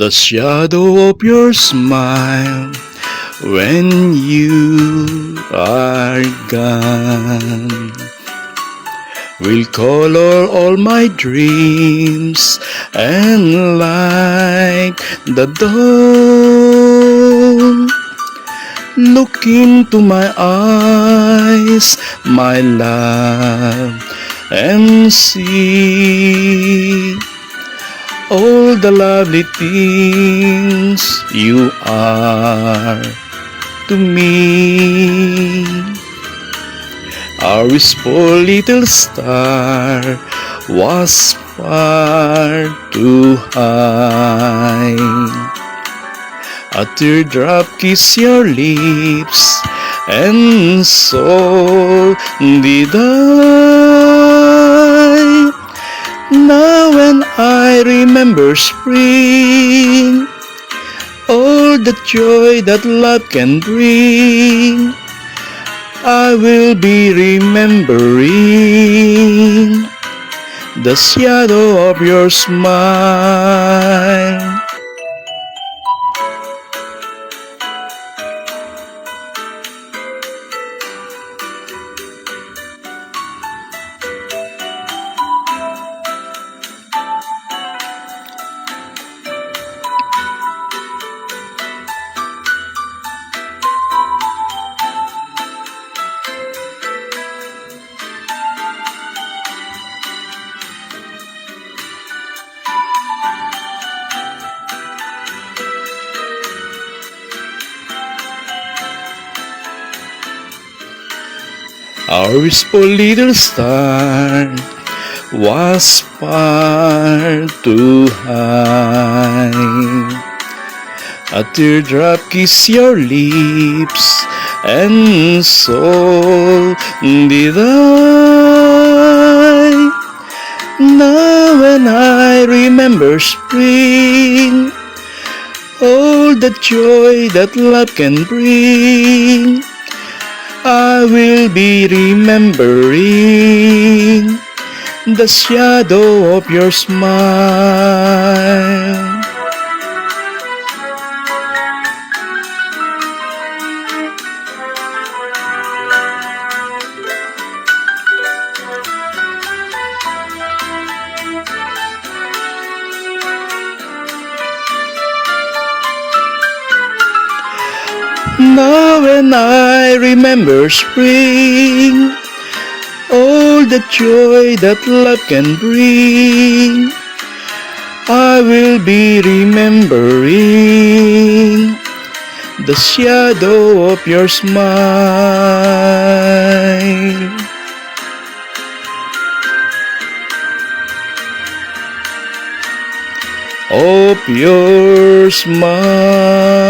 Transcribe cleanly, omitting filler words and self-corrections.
The shadow of your smile when you are gone will color all my dreams and light the dawn. Look into my eyes, my love, and see all the lovely things you are to me. Our wistful little star was far too high. A teardrop kissed your lips, and so did I. Now when I remember spring, all the joy that love can bring, I will be remembering the shadow of your smile. Our wistful little star was far too high. A teardrop kissed your lips, and so did I. Now when I remember spring, all the joy that love can bring, I will be remembering the shadow of your smile. Now when I remember spring, all the joy that love can bring, I will be remembering the shadow of your smile. Of your smile.